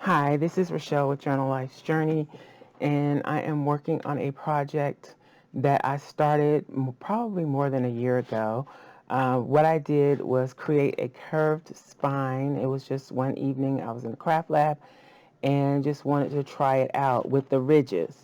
Hi, this is Rachelle with Journal Life's Journey, and I am working on a project that I started probably more than a year ago. What I did was create a curved spine. It was just one evening I was in the craft lab and just wanted to try it out with the ridges.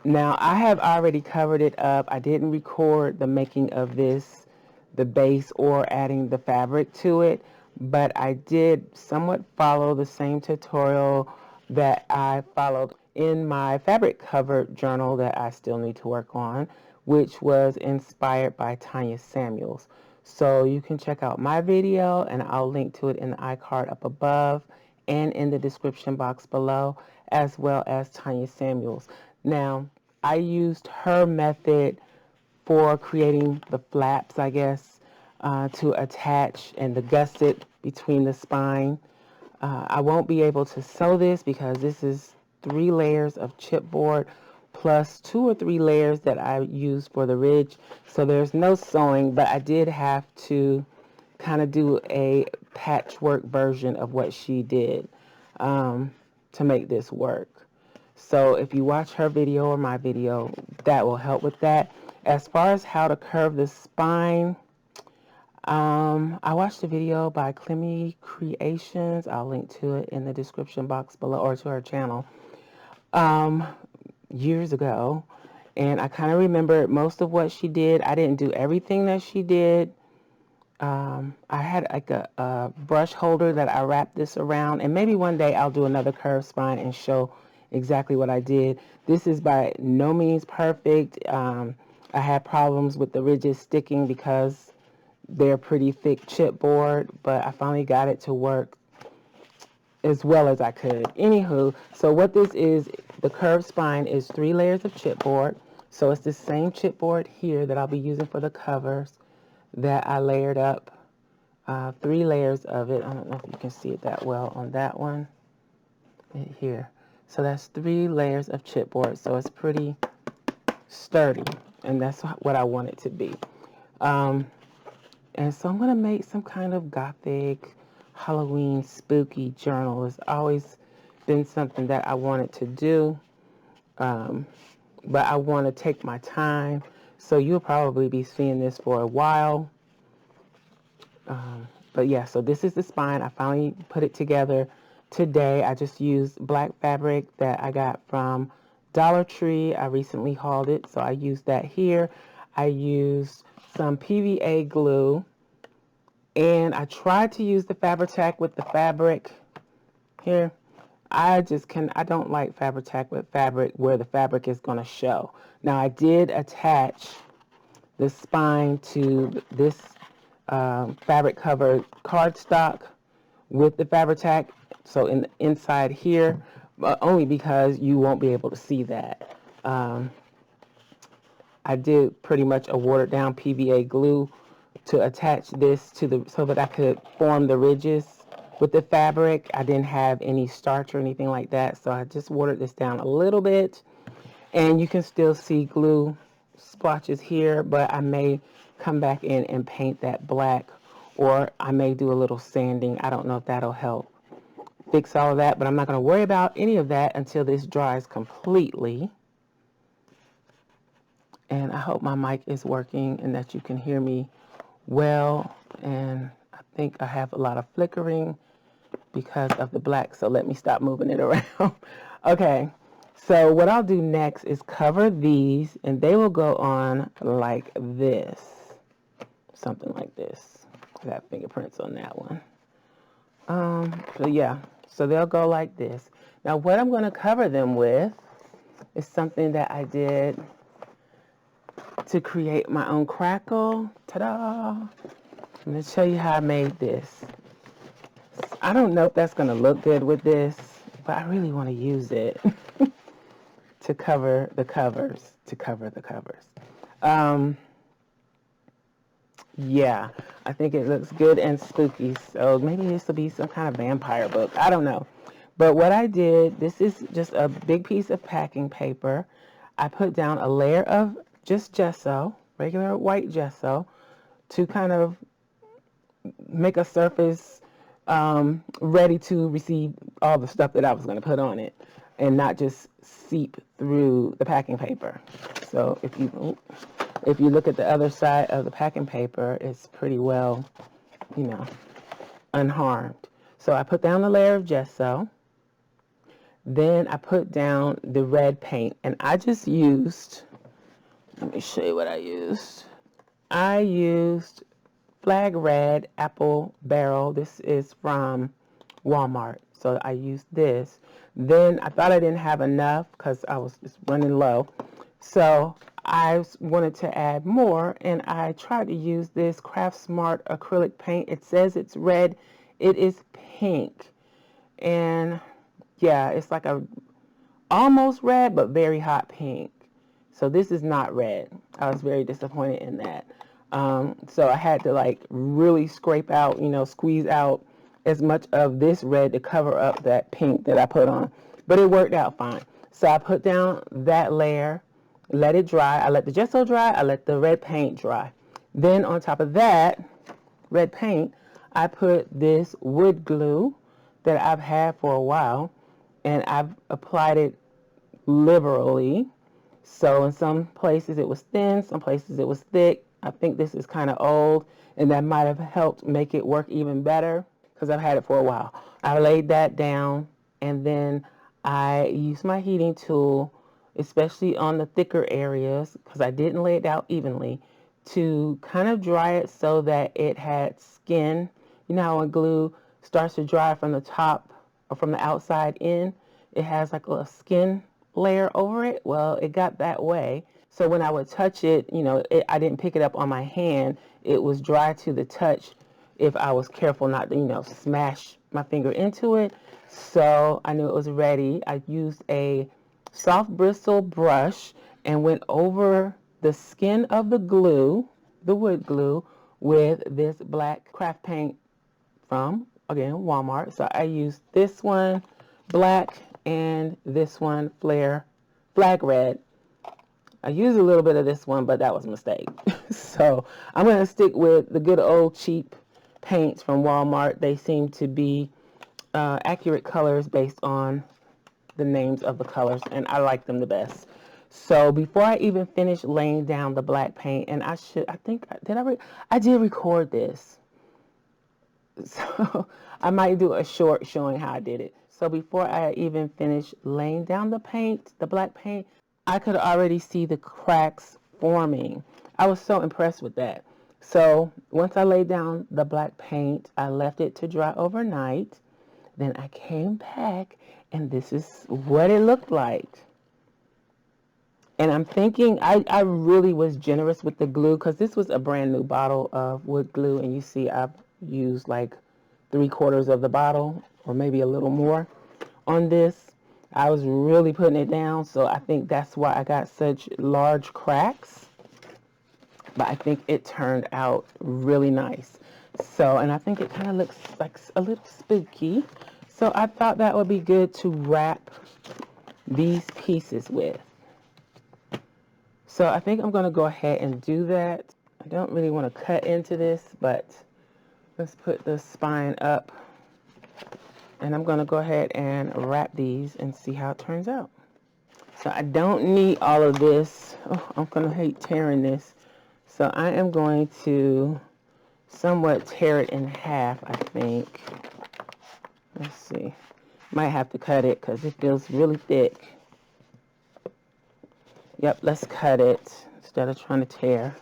Now, I have already covered it up. I didn't record the making of this, the base, or adding the fabric to it, but I did somewhat follow the same tutorial that I followed in my fabric cover journal that I still need to work on, which was inspired by Tonya Samuels. So you can check out my video, and I'll link to it in the iCard up above and in the description box below, as well as Tonya Samuels. Now, I used her method for creating the flaps, I guess, to attach and the gusset between the spine. I won't be able to sew this because this is 3 layers of chipboard plus 2 or 3 layers that I used for the ridge. So there's no sewing, but I did have to kind of do a patchwork version of what she did to make this work. So if you watch her video or my video, that will help with that. As far as how to curve the spine, I watched a video by Clemmy Creations. I'll link to it in the description box below, or to her channel, years ago. And I kind of remember most of what she did. I didn't do everything that she did. I had like a brush holder that I wrapped this around, and maybe one day I'll do another curved spine and show exactly what I did. This is by no means perfect. I had problems with the ridges sticking because they're pretty thick chipboard, but I finally got it to work as well as I could. Anywho, so what this is, the curved spine is 3 layers of chipboard. So it's the same chipboard here that I'll be using for the covers that I layered up, 3 layers of it. I don't know if you can see it that well on that one here. So that's 3 layers of chipboard. So it's pretty sturdy, and that's what I want it to be. And so I'm going to make some kind of gothic, Halloween, spooky journal. It's always been something that I wanted to do, but I want to take my time. So you'll probably be seeing this for a while. But yeah, so this is the spine. I finally put it together today. I just used black fabric that I got from Dollar Tree. I recently hauled it, so I used that here. I used some PVA glue, and I tried to use the Fabri-Tac with the fabric here. I don't like Fabri-Tac with fabric where the fabric is going to show. Now, I did attach the spine to this fabric covered cardstock with the Fabri-Tac, so in the inside here, but only because you won't be able to see that. I did pretty much a watered down PVA glue to attach this to the, so that I could form the ridges with the fabric. I didn't have any starch or anything like that, so I just watered this down a little bit, and you can still see glue splotches here, but I may come back in and paint that black, or I may do a little sanding. I don't know if that'll help fix all of that, but I'm not going to worry about any of that until this dries completely. And I hope my mic is working and that you can hear me well. And I think I have a lot of flickering because of the black, so let me stop moving it around. Okay, so what I'll do next is cover these, and they will go on like this, something like this. I got fingerprints on that one. So yeah, so they'll go like this. Now what I'm going to cover them with is something that I did to create my own crackle. Ta-da! I'm going to show you how I made this. I don't know if that's going to look good with this, but I really want to use it to cover the covers. Yeah, I think it looks good and spooky. So maybe this will be some kind of vampire book. I don't know. But what I did, this is just a big piece of packing paper. I put down a layer of just gesso, regular white gesso, to kind of make a surface ready to receive all the stuff that I was going to put on it and not just seep through the packing paper. So if you look at the other side of the packing paper, it's pretty well, you know, unharmed. So I put down the layer of gesso. Then I put down the red paint, and I just used, let me show you what I used. I used Flag Red Apple Barrel. This is from Walmart. So I used this. Then I thought I didn't have enough because I was just running low. So I wanted to add more, and I tried to use this Craft Smart acrylic paint. It says it's red. It is pink. And yeah, it's like a almost red, but very hot pink. So this is not red. I was very disappointed in that. So I had to like really scrape out, you know, squeeze out as much of this red to cover up that pink that I put on. But it worked out fine. So I put down that layer, let it dry. I let the gesso dry. I let the red paint dry. Then on top of that red paint, I put this wood glue that I've had for a while, and I've applied it liberally. So in some places it was thin, some places it was thick. I think this is kind of old, and that might have helped make it work even better because I've had it for a while. I laid that down, and then I used my heating tool, especially on the thicker areas, because I didn't lay it out evenly, to kind of dry it so that it had skin. You know how when glue starts to dry from the top or from the outside in, it has like a skin layer over it. Well, it got that way. So when I would touch it, you know, I didn't pick it up on my hand. It was dry to the touch if I was careful not to, you know, smash my finger into it. So I knew it was ready. I used a soft bristle brush and went over the skin of the glue, the wood glue, with this black craft paint from, again, Walmart. So I used this one, black, and this one, Flag Red. I used a little bit of this one, but that was a mistake. So I'm going to stick with the good old cheap paints from Walmart. They seem to be accurate colors based on the names of the colors, and I like them the best. So before I even finish laying down the black paint, and I did record this. So I might do a short showing how I did it. So before I even finish laying down the paint, the black paint, I could already see the cracks forming. I was so impressed with that. So once I laid down the black paint, I left it to dry overnight. Then I came back, and this is what it looked like. And I'm thinking I really was generous with the glue because this was a brand new bottle of wood glue, and you see I've used like 3/4 of the bottle or maybe a little more on this. I was really putting it down, so I think that's why I got such large cracks. But I think it turned out really nice. So, and I think it kind of looks like a little spooky. So I thought that would be good to wrap these pieces with. So I think I'm going to go ahead and do that. I don't really want to cut into this, but let's put the spine up. And I'm going to go ahead and wrap these and see how it turns out. So I don't need all of this. Oh, I'm going to hate tearing this. So I am going to somewhat tear it in half, I think. Let's see. Might have to cut it because it feels really thick. Yep, let's cut it instead of trying to tear.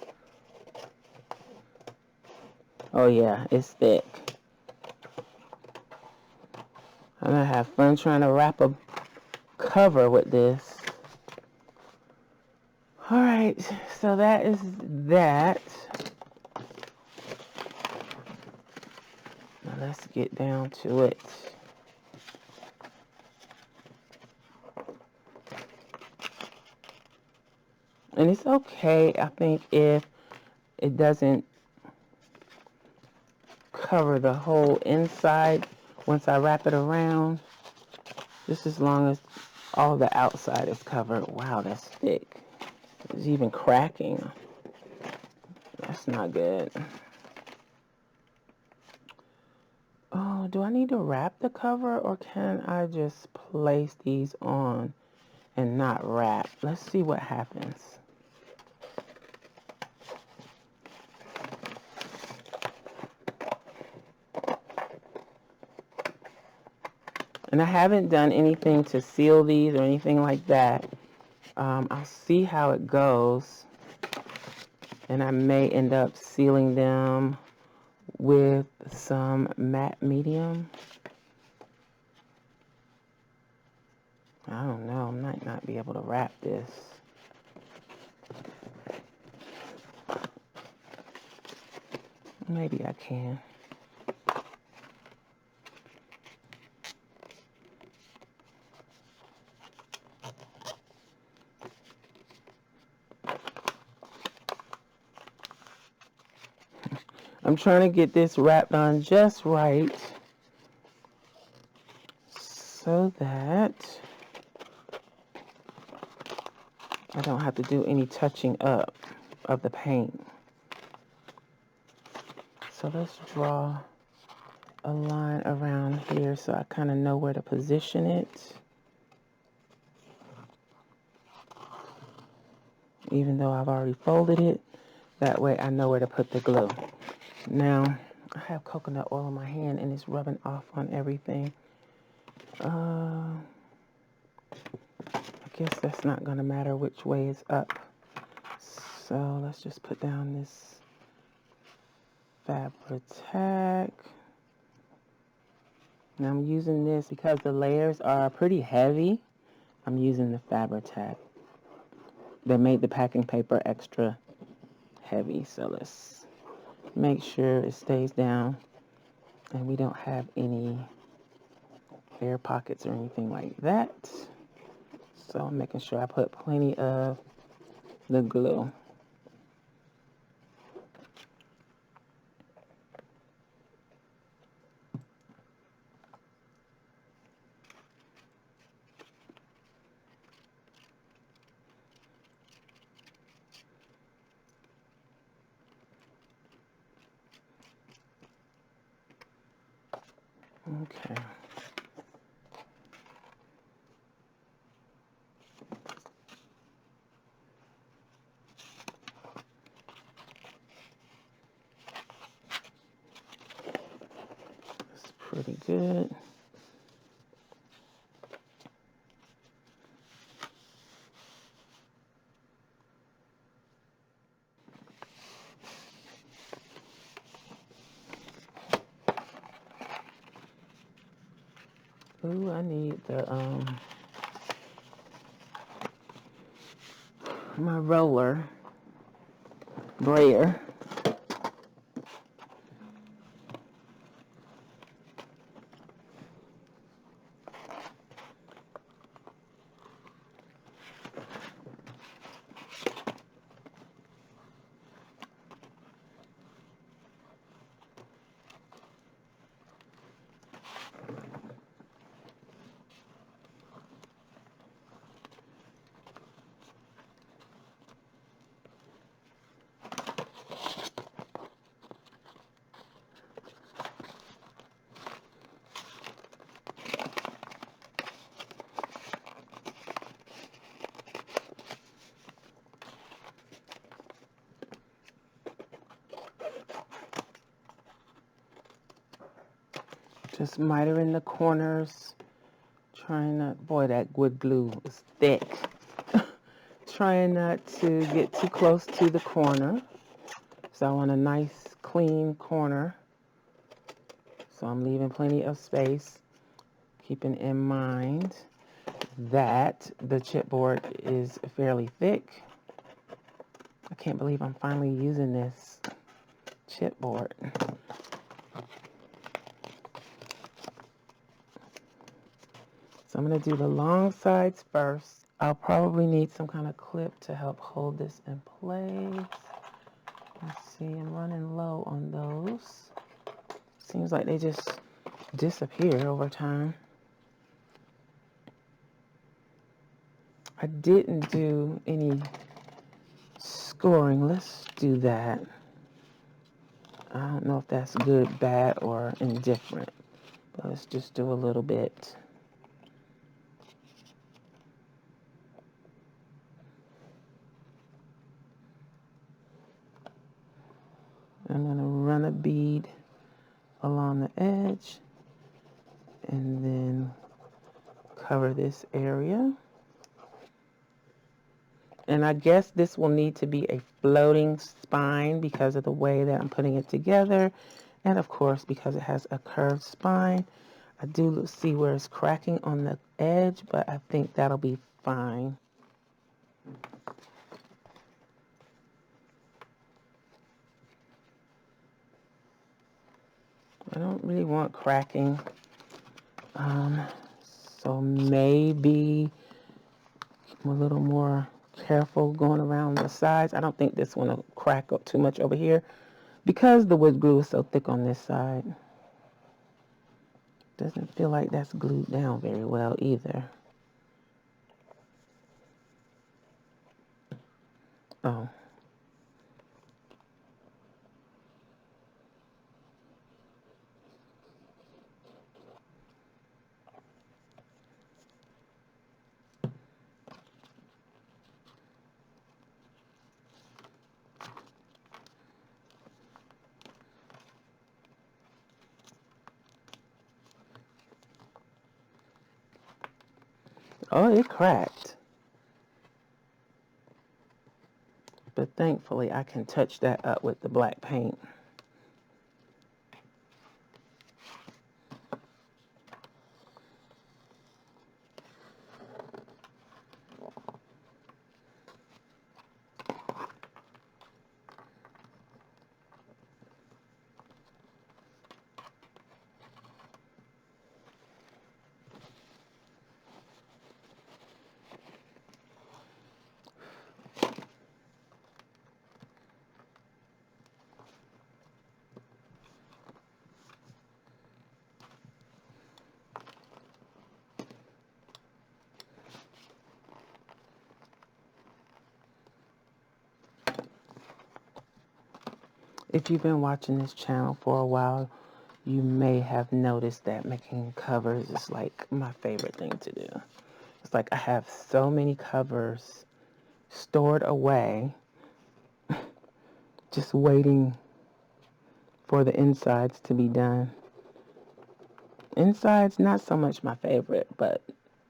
Oh yeah, it's thick. I'm going to have fun trying to wrap a cover with this. Alright, so that is that. Now let's get down to it. And it's okay, I think, if it doesn't cover the whole inside once I wrap it around. Just as long as all the outside is covered. Wow, that's thick. It's even cracking. That's not good. Oh, do I need to wrap the cover, or can I just place these on and not wrap? Let's see what happens. And I haven't done anything to seal these or anything like that. I'll see how it goes. And I may end up sealing them with some matte medium. I don't know. I might not be able to wrap this. Maybe I can. I'm trying to get this wrapped on just right so that I don't have to do any touching up of the paint. So let's draw a line around here so I kind of know where to position it. Even though I've already folded it, that way I know where to put the glue. Now, I have coconut oil in my hand and it's rubbing off on everything. I guess that's not going to matter which way is up. So let's just put down this Fabri-Tac. Now I'm using this because the layers are pretty heavy. I'm using the Fabri-Tac. They made the packing paper extra heavy, so let's make sure it stays down and we don't have any air pockets or anything like that. So I'm making sure I put plenty of the glue. Okay. That's pretty good. Ooh, I need the my roller brayer. Just miter in the corners, trying not, boy, that wood glue is thick. Trying not to get too close to the corner. So I want a nice clean corner. So I'm leaving plenty of space, keeping in mind that the chipboard is fairly thick. I can't believe I'm finally using this chipboard. So I'm going to do the long sides first. I'll probably need some kind of clip to help hold this in place. Let's see, I'm running low on those. Seems like they just disappear over time. I didn't do any scoring. Let's do that. I don't know if that's good, bad, or indifferent. But let's just do a little bit. I'm going to run a bead along the edge and then cover this area. And I guess this will need to be a floating spine because of the way that I'm putting it together. And of course, because it has a curved spine. I do see where it's cracking on the edge, but I think that'll be fine. I don't really want cracking. So maybe I'm a little more careful going around the sides. I don't think this one will crack up too much over here because the wood glue is so thick on this side. Doesn't feel like that's glued down very well either. Oh. Oh, it cracked. But thankfully, I can touch that up with the black paint. If you've been watching this channel for a while, you may have noticed that making covers is like my favorite thing to do. It's like I have so many covers stored away, just waiting for the insides to be done. Insides, not so much my favorite, but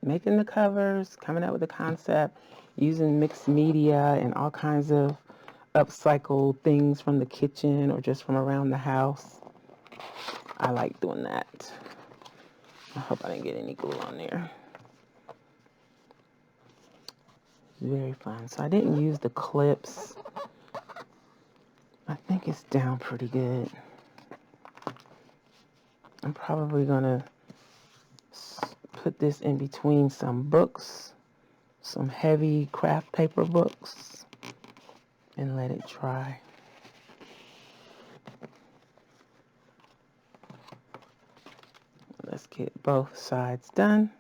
making the covers, coming up with a concept, using mixed media and all kinds of upcycled things from the kitchen or just from around the house. I like doing that. I hope I didn't get any glue on there. Very fun. So I didn't use the clips. I think it's down pretty good. I'm probably gonna put this in between some books, some heavy craft paper books, and let it dry. Let's get both sides done.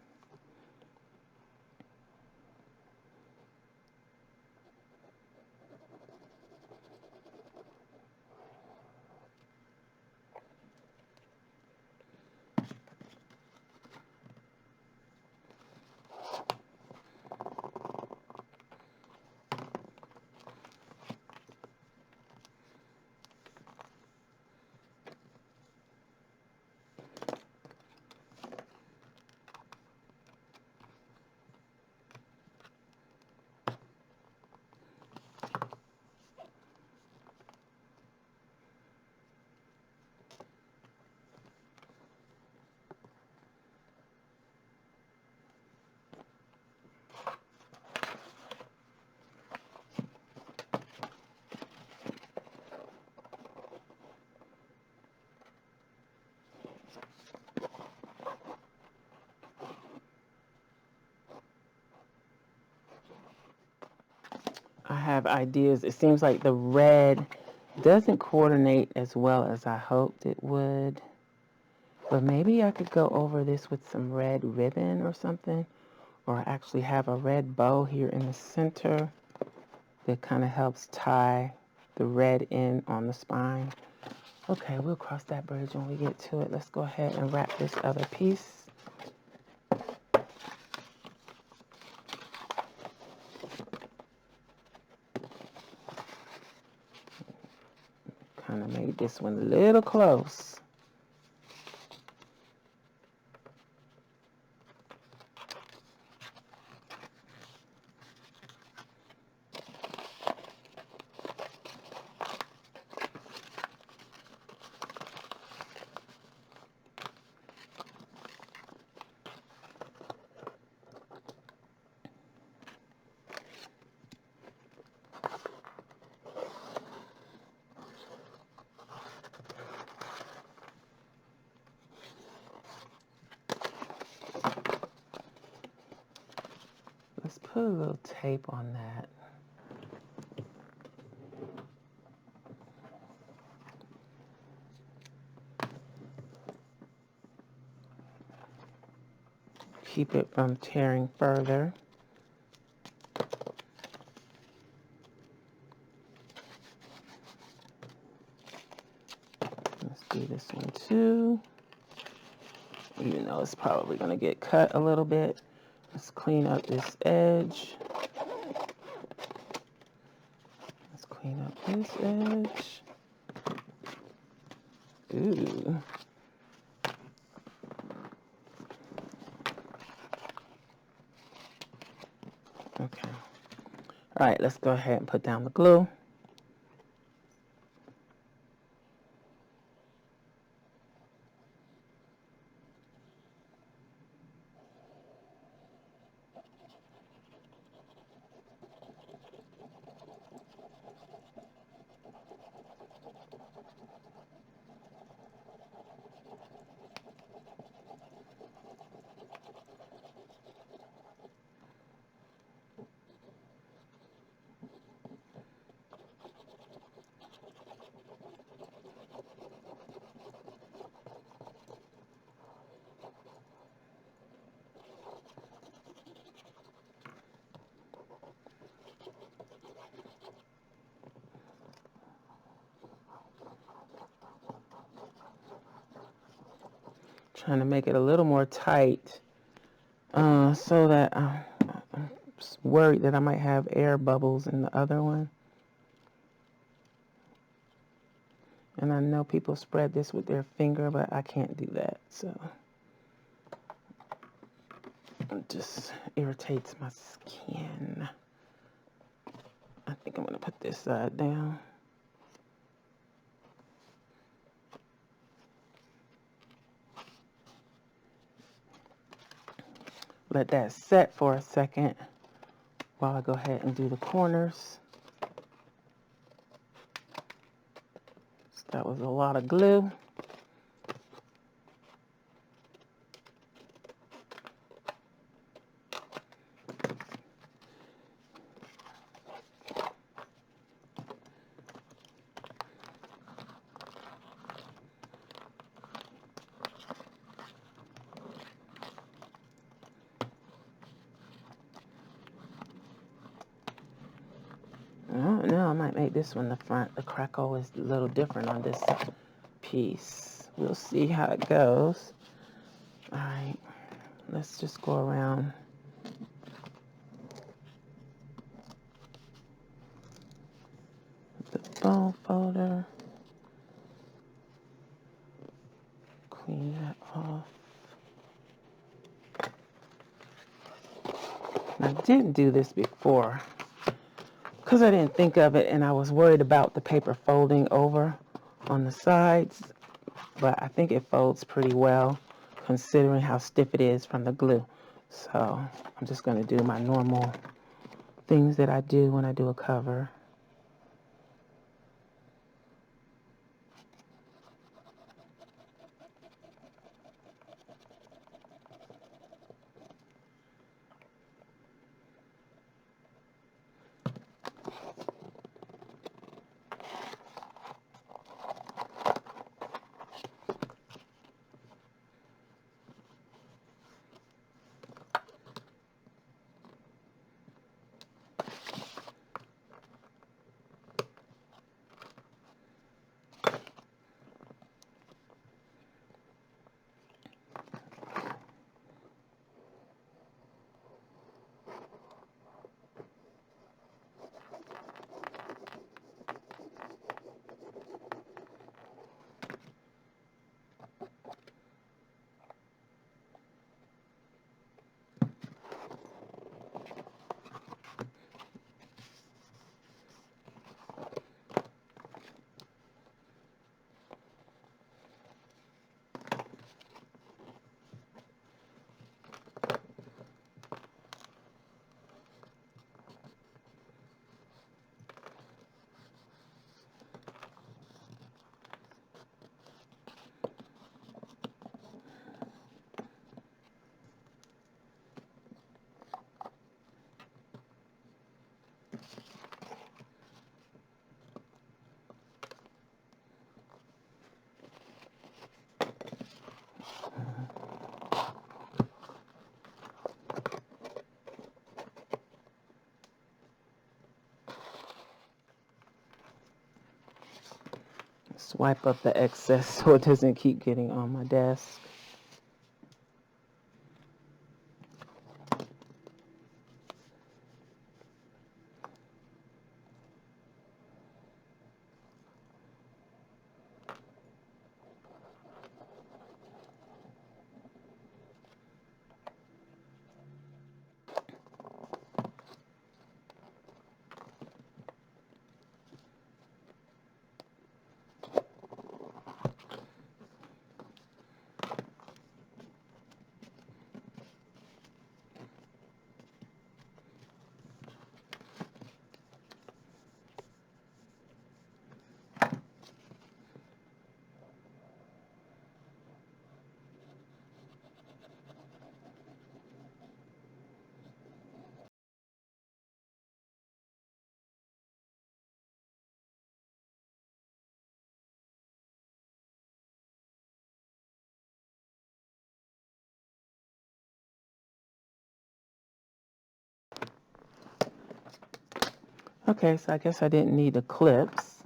I have ideas. It seems like the red doesn't coordinate as well as I hoped it would. But maybe I could go over this with some red ribbon or something. Or actually have a red bow here in the center that kind of helps tie the red in on the spine. Okay, we'll cross that bridge when we get to it. Let's go ahead and wrap this other piece. Kind of made this one a little close. Let's put a little tape on that. Keep it from tearing further. Let's do this one too. Even though it's probably going to get cut a little bit. Let's clean up this edge. Let's clean up this edge. Ooh. Okay. All right, let's go ahead and put down the glue. Trying to make it a little more tight so that I'm worried that I might have air bubbles in the other one. And I know people spread this with their finger, but I can't do that. So it just irritates my skin. I think I'm going to put this side down. Let that set for a second while I go ahead and do the corners. So that was a lot of glue. No, I might make this one the front. The crackle is a little different on this piece. We'll see how it goes. All right, let's just go around. The bone folder. Clean that off. I didn't do this before because I didn't think of it, and I was worried about the paper folding over on the sides, but I think it folds pretty well considering how stiff it is from the glue. So I'm just going to do my normal things that I do when I do a cover. Swipe up the excess so it doesn't keep getting on my desk. Okay, so I guess I didn't need the clips.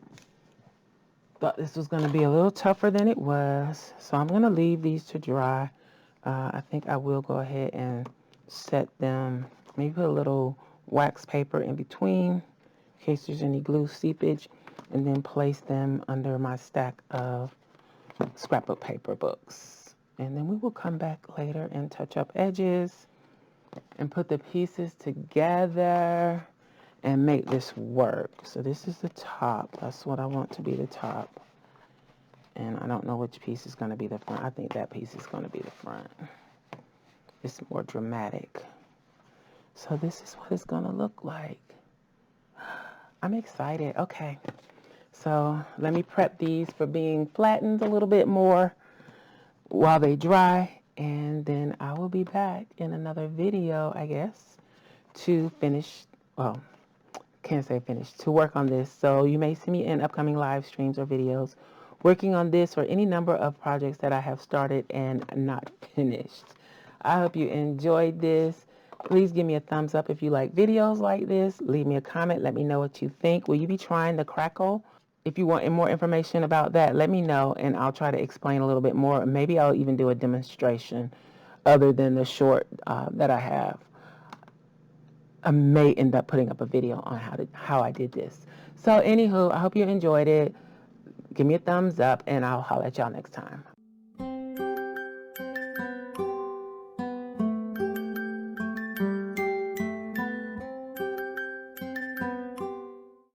Thought this was going to be a little tougher than it was. So I'm going to leave these to dry. I think I will go ahead and set them, maybe put a little wax paper in between in case there's any glue seepage, and then place them under my stack of scrapbook paper books. And then we will come back later and touch up edges and put the pieces together and make this work. So this is the top. That's what I want to be the top. And I don't know which piece is going to be the front. I think that piece is going to be the front. It's more dramatic. So this is what it's going to look like. I'm excited. Okay. So let me prep these for being flattened a little bit more while they dry. And then I will be back in another video, I guess, to finish, well, can't say finish, to work on this. So you may see me in upcoming live streams or videos working on this or any number of projects that I have started and not finished. I hope you enjoyed this. Please give me a thumbs up if you like videos like this. Leave me a comment. Let me know what you think. Will you be trying the Crackle? If you want more information about that, let me know and I'll try to explain a little bit more. Maybe I'll even do a demonstration other than the short that I have. I may end up putting up a video on how I did this. So anywho, I hope you enjoyed it. Give me a thumbs up and I'll holler at y'all next time.